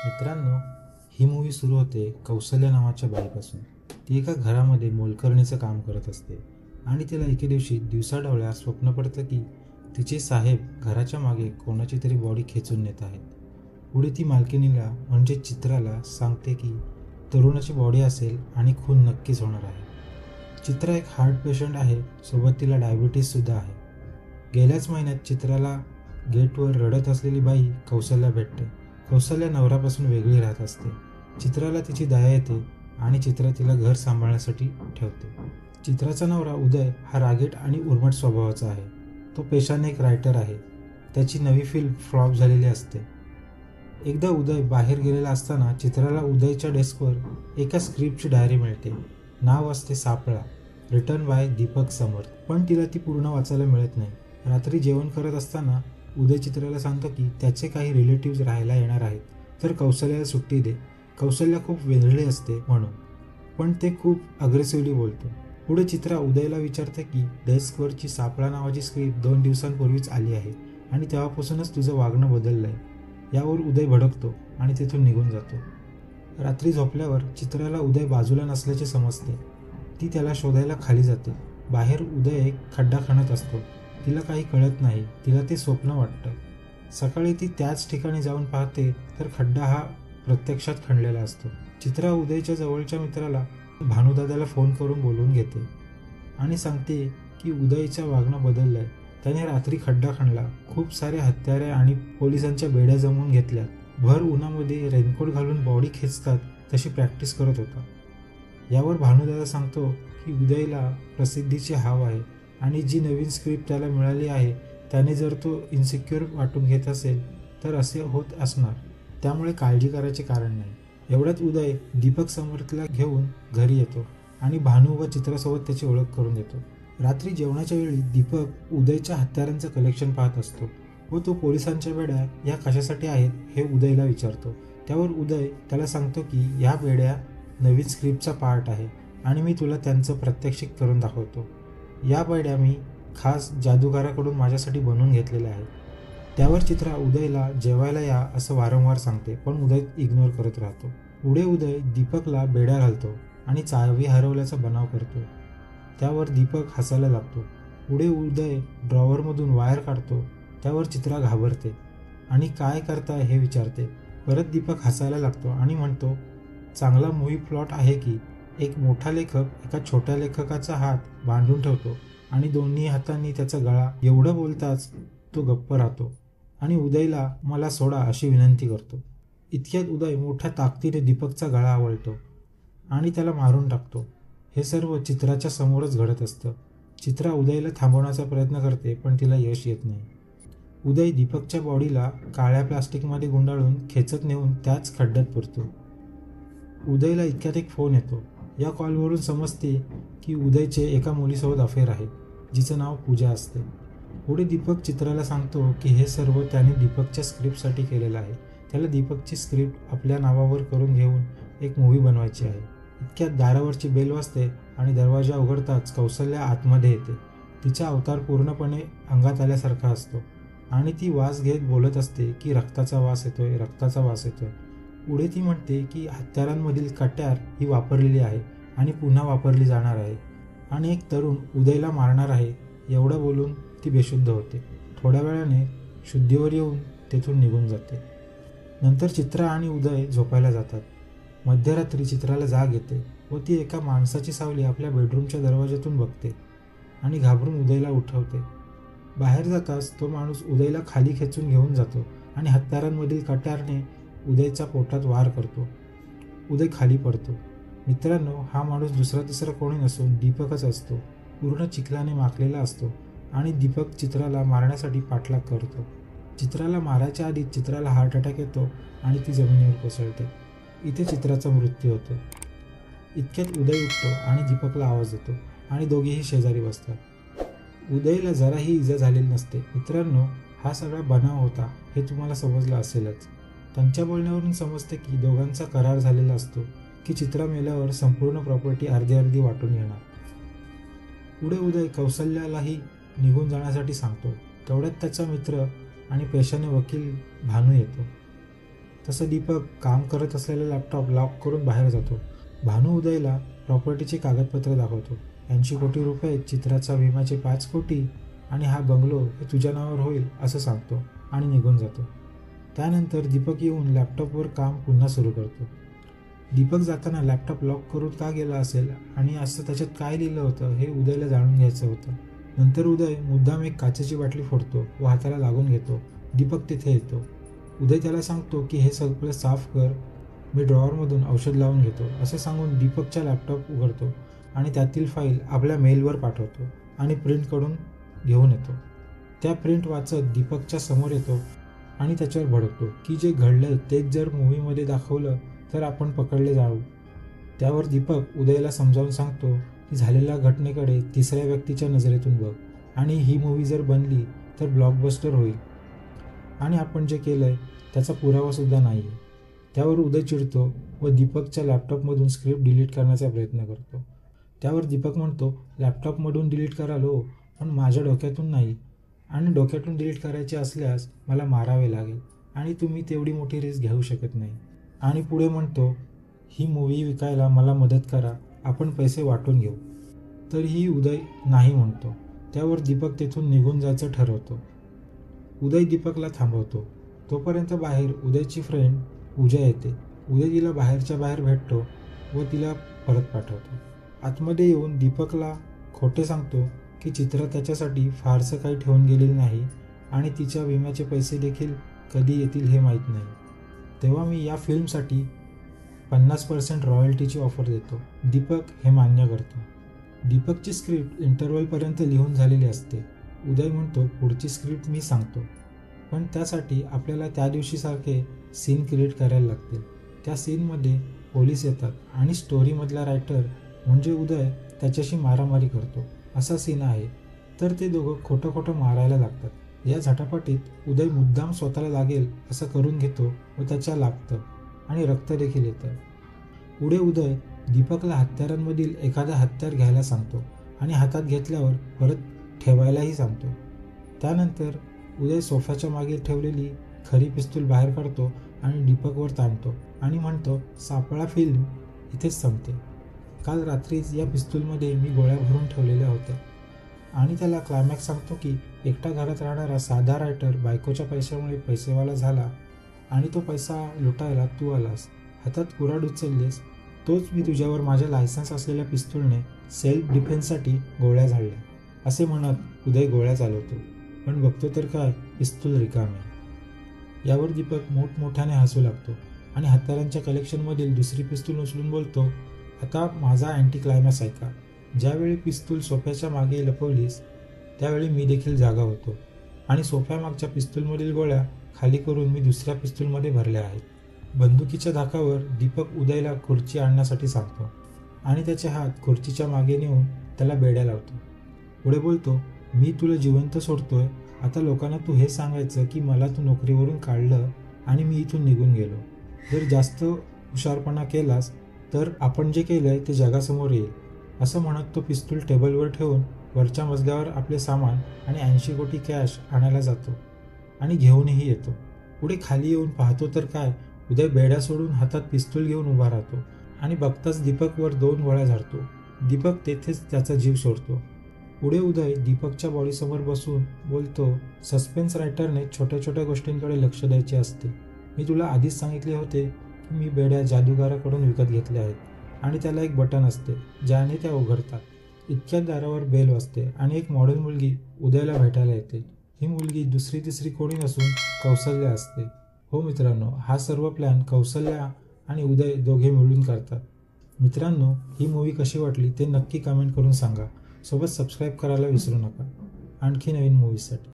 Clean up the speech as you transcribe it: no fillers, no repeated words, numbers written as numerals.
मित्रांनो, ही मूवी सुरू होते कौसल्या नावाच्या बाईपासून. ती एका घरामध्ये मोलकरणीचं काम करत असते आणि तिला एके दिवशी दिवसाढवळ्या स्वप्न पडतं की तिचे साहेब घराच्या मागे कोणाची तरी बॉडी खेचून नेत आहेत. पुढे ती मालकिनीला म्हणजे चित्राला सांगते की तरुणाची बॉडी असेल आणि खून नक्कीच होणार आहे. चित्रा एक हार्ट पेशंट आहे, सोबत तिला डायबिटीजसुद्धा आहे. गेल्याच महिन्यात चित्राला गेटवर रडत असलेली बाई कौसल्या भेटते. कौसल्या नवऱ्यापासून वेगळी राहत असते. चित्राला तिची दया येते आणि चित्रा तिला घर सांभाळण्यासाठी ठेवते. चित्राचा नवरा उदय हा रागीट आणि उर्मट स्वभावाचा आहे. तो पेशाने एक रायटर आहे. त्याची नवी फिल्म फ्लॉप झालेली असते. एकदा उदय बाहेर गेलेला असताना चित्राला उदयच्या डेस्कवर एका स्क्रिप्टची डायरी मिळते. नाव असते सापळा, रिटन बाय दीपक समर्थ. पण तिला ती पूर्ण वाचायला मिळत नाही. रात्री जेवण करत असताना उदय चित्राला सांगतो की त्याचे काही रिलेटिव्ज राहायला येणार आहेत, तर कौसल्याला सुट्टी दे. कौसल्या खूप वेगळी असते म्हणून, पण ते खूप अग्रेसिव्हली बोलतो. पुढे चित्रा उदयला विचारते की डेस्कवरची सापळा नावाची स्क्रिप्ट 2 दिवसांपूर्वीच आली आहे आणि तेव्हापासूनच तुझं वागणं बदललं आहे. यावर उदय भडकतो आणि तिथून निघून जातो. रात्री झोपल्यावर चित्राला उदय बाजूला नसल्याचे समजते. ती त्याला शोधायला खाली जाते. बाहेर उदय एक खड्डा खणत असतो. तिला काही कळत नाही. तिला ते स्वप्न वाटतं. सकाळी ती त्याच ठिकाणी जाऊन पाहते तर खड्डा हा प्रत्यक्षात खणलेला असतो. चित्रा उदयच्या जवळच्या मित्राला भानुदादाला फोन करून बोलवून घेते आणि सांगते की उदयचं वागणं बदललंय. त्याने रात्री खड्डा खणला, खूप सारे हत्यारे आणि पोलिसांच्या बेड्या जमवून घेतल्या. भर उन्हामध्ये रेनकोट घालून बॉडी खेचतात तशी प्रॅक्टिस करत होता. यावर भानुदादा सांगतो की उदयला प्रसिद्धीची हाव आहे आणि जी नवीन स्क्रिप्ट त्याला मिळाली आहे त्याने जर तो इन्सिक्युअर वाटून घेत असेल तर असे होत असणार. त्यामुळे काळजी करायचे कारण नाही. एवढ्यात उदय दीपक समर्थला घेऊन घरी येतो आणि भानू व चित्रासोबत त्याची ओळख करून देतो. रात्री जेवणाच्या वेळी दीपक उदयच्या हत्यारांचं कलेक्शन पाहत असतो व तो पोलिसांच्या बेड्या या कशासाठी आहेत हे उदयला विचारतो. त्यावर उदय त्याला सांगतो की या बेड्या नवीन स्क्रिप्टचा पार्ट आहे आणि मी तुला त्यांचं प्रात्यक्षिक करून दाखवतो. या बेड्या मी खास जादूगाराकडून माझ्यासाठी बनवून घेतलेल्या आहेत. त्यावर चित्रा उदयला जेवायला या असं वारंवार सांगते, पण उदय इग्नोर करत राहतो. पुढे उदय दीपकला बेड्या घालतो आणि चावी हरवल्याचा बनाव करतो. त्यावर दीपक हसायला लागतो. पुढे उदय ड्रॉवरमधून वायर काढतो. त्यावर चित्रा घाबरते आणि काय करताय हे विचारते. परत दीपक हसायला लागतो आणि म्हणतो, चांगला मूव्ही प्लॉट आहे की. एक मोठा लेखक एका छोट्या लेखकाचा हात बांधून ठेवतो आणि दोन्ही हातांनी त्याचा गळा. एवढं बोलताच तो गप्प राहतो आणि उदयला मला सोडा अशी विनंती करतो. इतक्यात उदय मोठ्या ताकदीने दीपकचा गळा आवळतो आणि त्याला मारून टाकतो. हे सर्व चित्राच्या समोरच घडत असतं. चित्रा उदयला थांबवण्याचा प्रयत्न करते, पण तिला यश येत नाही. उदय दीपकच्या बॉडीला काळ्या प्लास्टिकमध्ये गुंडाळून खेचत नेऊन त्याच खड्ड्यात पुरतो. उदयला इतक्यात एक फोन येतो. या कॉलवरून समजते की उदयचे एका मुलीसोबत अफेअर आहे, जिचं नाव पूजा असते. पुढे दीपक चित्राला सांगतो की हे सर्व त्याने दीपकच्या स्क्रिप्टसाठी केलेलं आहे. त्याला दीपकची स्क्रिप्ट आपल्या नावावर करून घेऊन एक मूव्ही बनवायची आहे. इतक्यात दारावरची बेल वाजते आणि दरवाजा उघडताच कौसल्या आतमध्ये येते. तिचा अवतार पूर्णपणे अंगात आल्यासारखा असतो आणि ती वास घेत बोलत असते की रक्ताचा वास येतोय, रक्ताचा वास येतोय. पुढे ती म्हणते की हत्यारांमधील कट्यार ही वापरलेली आहे आणि पुन्हा वापरली जाणार आहे आणि एक तरुण उदयला मारणार आहे. एवढं बोलून ती बेशुद्ध होते. थोड्या वेळाने शुद्धीवर येऊन तेथून निघून जाते. नंतर चित्रा आणि उदय झोपायला जातात. मध्यरात्री चित्राला जाग येते व ती एका माणसाची सावली आपल्या बेडरूमच्या दरवाज्यातून बघते आणि घाबरून उदयला उठवते. बाहेर जाताच तो माणूस उदयला खाली खेचून घेऊन जातो आणि हत्यारांमधील कट्यारने उदयच्या पोटात वार करतो. उदय खाली पडतो. मित्रांनो, हा माणूस दुसरा तिसरा कोणी नसून दीपकच असतो. पूर्ण चिखलाने माखलेला असतो आणि दीपक चित्राला मारण्यासाठी पाठलाग करतो. चित्राला मारायच्या आधी चित्राला हार्ट अटॅक येतो आणि ती जमिनीवर कोसळते. इथे चित्राचा मृत्यू होतो. इतक्यात उदय उठतो आणि दीपकला आवाज देतो आणि दोघेही शेजारी बसतात. उदयला जराही इजा झालेली नसते. मित्रांनो, हा सगळा बनाव होता हे तुम्हाला समजलं असेलच. त्यांच्या बोलण्यावरून समजते की दोघांचा करार झालेला असतो की चित्रा मेल्यावर संपूर्ण प्रॉपर्टी अर्धी अर्धी वाटून येणार. पुढे उदय कौसल्यालाही निघून जाण्यासाठी सांगतो. तेवढ्यात त्याचा मित्र आणि पेशाने वकील भानू येतो. तसं दीपक काम करत असलेला लॅपटॉप लॉक करून बाहेर जातो. भानू उदयला प्रॉपर्टीचे कागदपत्र दाखवतो. 80 कोटी रुपये, चित्राचा विम्याचे 5 कोटी आणि हा बंगलो हे तुझ्या नावावर होईल असं सांगतो आणि निघून जातो. त्यानंतर दीपक येऊन लॅपटॉपवर काम पुन्हा सुरू करतो. दीपक जाताना लॅपटॉप लॉक करून का गेला असेल आणि असं त्याच्यात काय लिहिलं होतं हे उदयला जाणून घ्यायचं होतं. नंतर उदय मुद्दाम एक काचेची बाटली फोडतो व हाताला लागून घेतो. दीपक तिथे येतो. उदय त्याला सांगतो की हे सगळं साफ कर, मी ड्रॉवरमधून औषध लावून घेतो असं सांगून दीपकचा लॅपटॉप उघडतो आणि त्यातील फाईल आपल्या मेलवर पाठवतो आणि प्रिंट करून घेऊन येतो. त्या प्रिंट वाचत दीपकच्या समोर येतो आणि त्याच्यावर भडकतो की जे घडलं तेच जर मूवीमध्ये दाखवलं तर आपण पकडले जाऊ. त्यावर दीपक उदयला समजावून सांगतो की झालेल्या घटनेकडे तिसऱ्या व्यक्तीच्या नजरेतून बघ आणि ही मूवी जर बनली तर ब्लॉकबस्टर होईल आणि आपण जे केलंय त्याचा पुरावासुद्धा नाही आहे. त्यावर उदय चिडतो व दीपकच्या लॅपटॉपमधून स्क्रिप्ट डिलीट करण्याचा प्रयत्न करतो. त्यावर दीपक म्हणतो, लॅपटॉपमधून डिलीट कराल हो, पण माझ्या डोक्यातून नाही, आणि डोक्यातून डिलीट करायचे असल्यास मला मारावे लागेल आणि तुम्ही तेवढी मोठी रिस्क घेऊ शकत नाही. आणि पुढे म्हणतो, ही मूवी विकायला मला मदत करा, आपण पैसे वाटून घेऊ. तरीही उदय नाही म्हणतो. त्यावर दीपक तेथून निघून जायचं ठरवतो. उदय दीपकला थांबवतो. तोपर्यंत बाहेर उदयची फ्रेंड पूजा येते. उदय तिला बाहेरच्या बाहेर भेटतो व तिला परत पाठवतो. आतमध्ये येऊन दीपकला खोटे सांगतो की चित्र त्याच्यासाठी फारसं काही ठेवून गेलेलं नाही आणि तिच्या विम्याचे पैसे देखील कधी येतील हे माहीत नाही. तेव्हा मी या फिल्मसाठी 50% रॉयल्टीची ऑफर देतो. दीपक हे मान्य करतो. दीपकची स्क्रिप्ट इंटरव्हलपर्यंत लिहून झालेली असते. उदय म्हणतो, पुढची स्क्रिप्ट मी सांगतो, पण त्यासाठी आपल्याला त्या दिवशीसारखे सीन क्रिएट करायला लागतील. त्या सीनमध्ये पोलीस येतात आणि स्टोरीमधला रायटर म्हणजे उदय त्याच्याशी मारामारी करतो असा सीन आहे. तर ते दोघं खोटं खोटं मारायला लागतात. या झटापटीत उदय मुद्दाम स्वतःला लागेल असं करून घेतो व त्याच्या लागतं आणि रक्त देखील येतं. पुढे उदय दीपकला हत्यारांमधील एखादा हत्यार घ्यायला सांगतो आणि हातात घेतल्यावर परत ठेवायलाही सांगतो. त्यानंतर उदय सोफ्याच्या मागे ठेवलेली खरी पिस्तूल बाहेर काढतो आणि दीपकवर ताणतो आणि म्हणतो, सापळा फिल्म इथेच संपते. काल रात्रीच या पिस्तूलमध्ये मी गोळ्या भरून ठेवलेल्या होत्या. आणि त्याला क्लायमॅक्स सांगतो की एकटा घरात राहणारा साधा रायटर बायकोच्या पैशामुळे पैसेवाला झाला आणि तो पैसा लुटायला तू आलास, हातात कुऱ्हाड उचललीस, तोच मी तुझ्यावर माझ्या लायसन्स असलेल्या पिस्तूलने सेल्फ डिफेन्ससाठी गोळ्या झाडल्या असे म्हणत उदय गोळ्या चालवतो. पण बघतो तर काय, पिस्तूल रिकामी. यावर दीपक मोठमोठ्याने हसू लागतो आणि हत्यारांच्या कलेक्शनमधील दुसरी पिस्तूल उचलून बोलतो, आता माझा अँटी क्लायमॅक्स ऐका. ज्यावेळी पिस्तूल सोफ्याच्या मागे लपवलीस त्यावेळी मी देखील जागा होतो आणि सोफ्यामागच्या पिस्तूलमधील गोळ्या खाली करून मी दुसऱ्या पिस्तूलमध्ये भरल्या आहेत. बंदुकीच्या धाकावर दीपक उदयला खुर्ची आणण्यासाठी सांगतो आणि त्याचे हात खुर्चीच्या मागे नेऊन त्याला बेड्या लावतो. पुढे बोलतो, मी तुला जिवंत सोडतोय, आता लोकांना तू हे सांगायचं की मला तू नोकरीवरून काढलं आणि मी इथून निघून गेलो. जर जास्त हुशारपणा केलास तर आपण जे केलंय ते जगासमोर येईल. असं म्हणत तो पिस्तूल टेबलवर ठेवून वरच्या मजल्यावर आपले सामान आणि 80 कोटी कॅश आणायला जातो आणि घेऊनही येतो. पुढे खाली येऊन पाहतो तर काय, उदय बेड्या सोडून हातात पिस्तूल घेऊन उभा राहतो आणि बघताच दीपकवर 2 गोळ्या झाडतो. दीपक तेथेच त्याचा जीव सोडतो. पुढे उदय दीपकच्या बॉडीसमोर बसून बोलतो, सस्पेन्स रायटरने छोट्या छोट्या गोष्टींकडे लक्ष द्यायचे असते. मी तुला आधीच सांगितले होते की मी बेड्या जादूगाराकडून विकत घेतल्या आहेत आणि त्याला एक बटन असते ज्याने त्या उघडतात. इतक्यात दारावर बेल वाजते आणि एक मॉडेल मुलगी उदयला भेटायला येते. ही मुलगी दुसरी तिसरी कोणी नसून कौसल्या असते. हो मित्रांनो, हा सर्व प्लॅन कौसल्या आणि उदय दोघे मिळून करतात. मित्रांनो, ही मूवी कशी वाटली ते नक्की कमेंट करून सांगा. सोबत सबस्क्राईब करायला विसरू नका आणखी नवीन मूवीजसाठी.